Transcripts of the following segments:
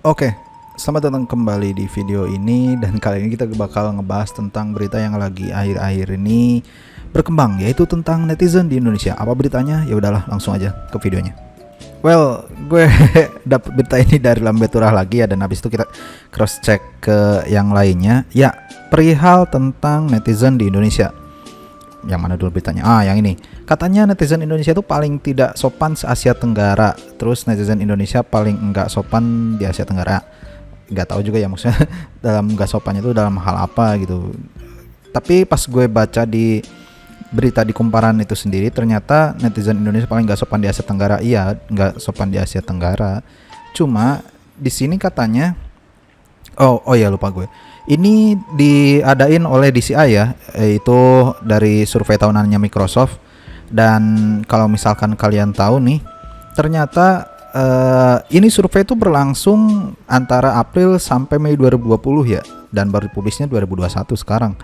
Oke, selamat datang kembali di video ini dan kali ini kita bakal ngebahas tentang berita yang lagi akhir-akhir ini berkembang, yaitu tentang netizen di Indonesia. Apa beritanya? Ya udahlah, langsung aja ke videonya. Well, gue dapet berita ini dari Lambe Turah lagi ya, dan habis itu kita cross check ke yang lainnya. Ya, perihal tentang netizen di Indonesia. Yang mana dulu beritanya? Yang ini. Katanya netizen Indonesia itu paling tidak sopan se Asia Tenggara. Terus netizen Indonesia paling enggak sopan di Asia Tenggara. Enggak tahu juga ya maksudnya dalam enggak sopannya itu dalam hal apa gitu. Tapi pas gue baca di berita di kumparan itu sendiri, ternyata netizen Indonesia paling enggak sopan di Asia Tenggara. Iya, enggak sopan di Asia Tenggara. Cuma di sini katanya oh ya, lupa gue. Ini diadain oleh DCI ya, itu dari survei tahunannya Microsoft. Dan kalau misalkan kalian tahu nih, ternyata ini survei itu berlangsung antara April sampai Mei 2020 ya, dan baru dipublisnya 2021 sekarang.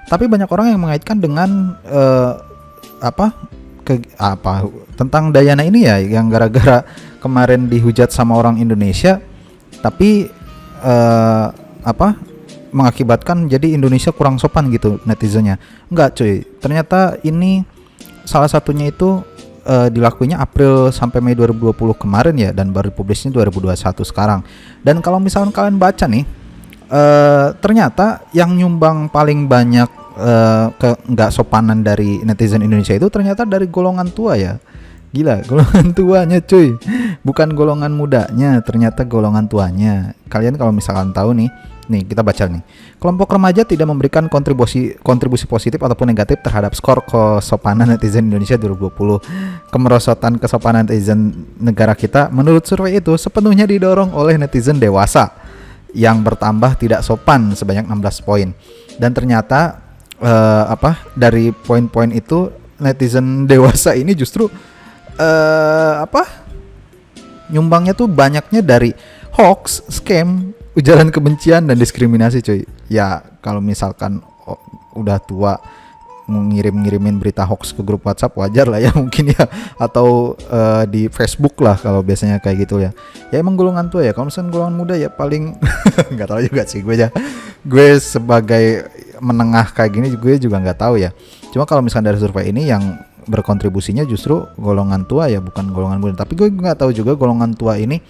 Tapi banyak orang yang mengaitkan dengan tentang Dayana ini ya, yang gara-gara kemarin dihujat sama orang Indonesia, tapi mengakibatkan jadi Indonesia kurang sopan gitu netizennya. Enggak cuy, ternyata ini salah satunya itu dilakuinya April sampai Mei 2020 kemarin ya, dan baru publisnya 2021 sekarang. Dan kalau misalkan kalian baca nih, ternyata yang nyumbang paling banyak ke nggak sopanan dari netizen Indonesia itu ternyata dari golongan tua ya. Gila, golongan tuanya cuy, bukan golongan mudanya, ternyata golongan tuanya. Kalian kalau misalkan tahu nih kita baca nih. Kelompok remaja tidak memberikan kontribusi positif ataupun negatif terhadap skor kesopanan netizen Indonesia 2020. Kemerosotan kesopanan netizen negara kita menurut survei itu sepenuhnya didorong oleh netizen dewasa yang bertambah tidak sopan sebanyak 16 poin. Dan ternyata dari poin-poin itu netizen dewasa ini justru nyumbangnya tuh banyaknya dari hoax, scam, ujaran kebencian dan diskriminasi cuy. Ya kalau misalkan udah tua ngirimin berita hoax ke grup WhatsApp wajar lah ya mungkin ya, atau di Facebook lah kalau biasanya kayak gitu ya. Ya emang golongan tua ya. Kalau misalkan golongan muda ya paling nggak tahu juga sih gue sebagai menengah kayak gini gue juga nggak tahu ya. Cuma kalau misalkan dari survei ini yang berkontribusinya justru golongan tua ya, bukan golongan muda. Tapi gue nggak tahu juga golongan tua ini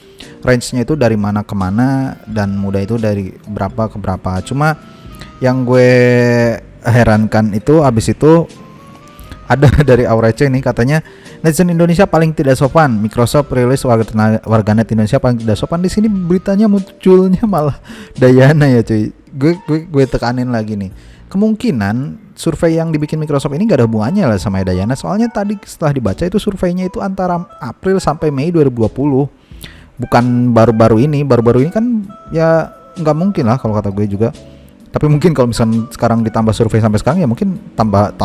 range-nya itu dari mana ke mana, dan muda itu dari berapa ke berapa. Cuma yang gue herankan itu abis itu ada dari Aurece ini, katanya netizen Indonesia paling tidak sopan. Microsoft rilis warganet Indonesia paling tidak sopan. Di sini beritanya munculnya malah Dayana ya cuy. Gue tekanin lagi nih, kemungkinan survei yang dibikin Microsoft ini gak ada hubungannya lah sama Dayana. Soalnya tadi setelah dibaca itu surveinya itu antara April sampai Mei 2020, bukan baru-baru ini. Baru-baru ini kan ya nggak mungkin lah kalau kata gue juga. Tapi mungkin kalau misalnya sekarang ditambah survei sampai sekarang ya mungkin tambah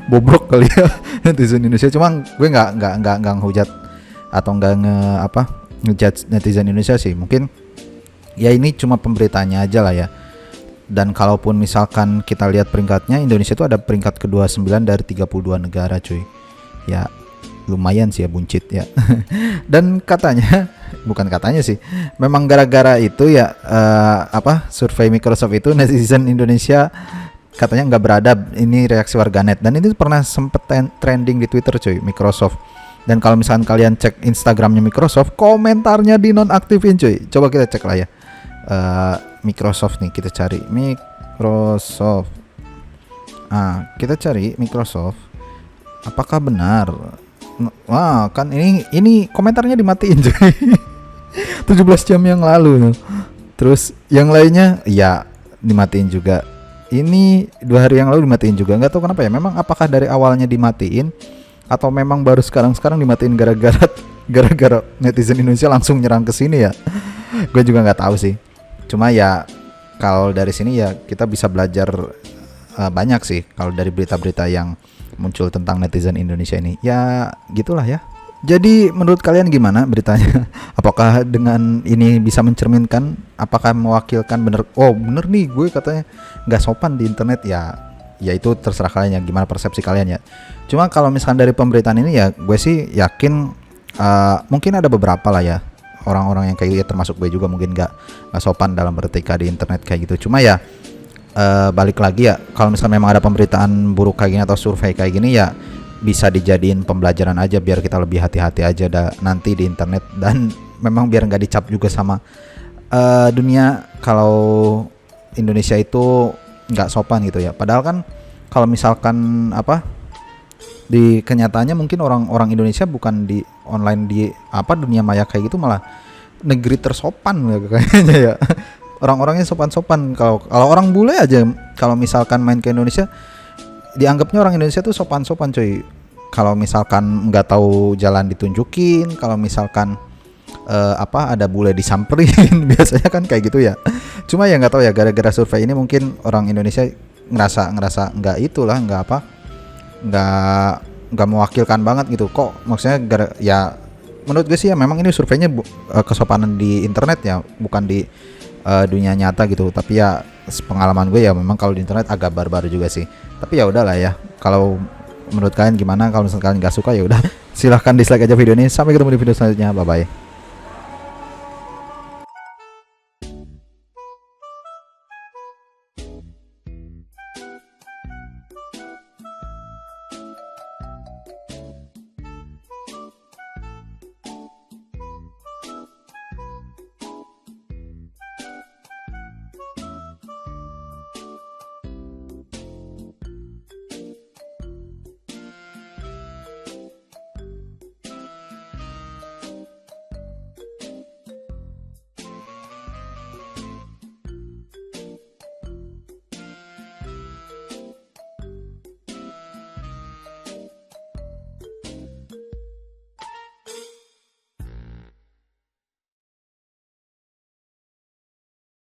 bobrok kali ya netizen Indonesia. Cuma gue nggak ngehujat atau ngejudge netizen Indonesia sih. Mungkin ya ini cuma pemberitaannya aja lah ya. Dan kalaupun misalkan kita lihat peringkatnya, Indonesia itu ada peringkat ke-29 dari 32 negara cuy. Ya lumayan sih ya, buncit ya. Dan bukan katanya sih, memang gara-gara itu ya survei Microsoft itu netizen Indonesia katanya nggak beradab. Ini reaksi warganet, dan itu pernah sempet trending di Twitter cuy, Microsoft. Dan kalau misalkan kalian cek Instagramnya Microsoft, komentarnya dinonaktifin cuy. Coba kita cek lah ya. Microsoft nih, kita cari Microsoft. Kita cari Microsoft. Apakah benar? Wah, kan ini komentarnya dimatiin cuy. 17 jam yang lalu. Terus yang lainnya ya dimatiin juga. Ini 2 hari yang lalu dimatiin juga. Nggak tahu kenapa ya. Memang apakah dari awalnya dimatiin atau memang baru sekarang dimatiin gara-gara netizen Indonesia langsung nyerang ke sini ya. Gue juga nggak tahu sih. Cuma ya kalau dari sini ya kita bisa belajar banyak sih kalau dari berita-berita yang muncul tentang netizen Indonesia ini. Ya gitulah ya. Jadi menurut kalian gimana beritanya? Apakah dengan ini bisa mencerminkan, apakah mewakilkan bener nih gue katanya nggak sopan di internet ya? Ya itu terserah kalian ya, gimana persepsi kalian ya. Cuma kalau misalkan dari pemberitaan ini ya gue sih yakin mungkin ada beberapa lah ya orang-orang yang kayak gitu ya, termasuk gue juga mungkin nggak sopan dalam beretika di internet kayak gitu. Cuma ya balik lagi ya, kalau misalnya memang ada pemberitaan buruk kayak gini atau survei kayak gini ya bisa dijadiin pembelajaran aja biar kita lebih hati-hati aja nanti di internet, dan memang biar nggak dicap juga sama dunia kalau Indonesia itu nggak sopan gitu ya. Padahal kan kalau misalkan di kenyataannya mungkin orang-orang Indonesia bukan di online, di dunia maya kayak gitu malah negeri tersopan ya, kayaknya ya. Orang-orangnya sopan-sopan. Kalau orang bule aja kalau misalkan main ke Indonesia dianggapnya orang Indonesia tuh sopan-sopan coy. Kalau misalkan nggak tahu jalan ditunjukin, kalau misalkan ada bule disamperin biasanya kan kayak gitu ya. Cuma ya nggak tahu ya, gara-gara survei ini mungkin orang Indonesia ngerasa nggak mewakilkan banget gitu kok. Maksudnya ya menurut gue sih ya memang ini surveinya kesopanan di internet ya, bukan di dunia nyata gitu. Tapi ya pengalaman gue ya memang kalau di internet agak barbar juga sih. Tapi ya udahlah ya, kalau menurut kalian gimana? Kalau misalnya kalian nggak suka ya udah silahkan dislike aja video ini. Sampai ketemu di video selanjutnya, bye bye.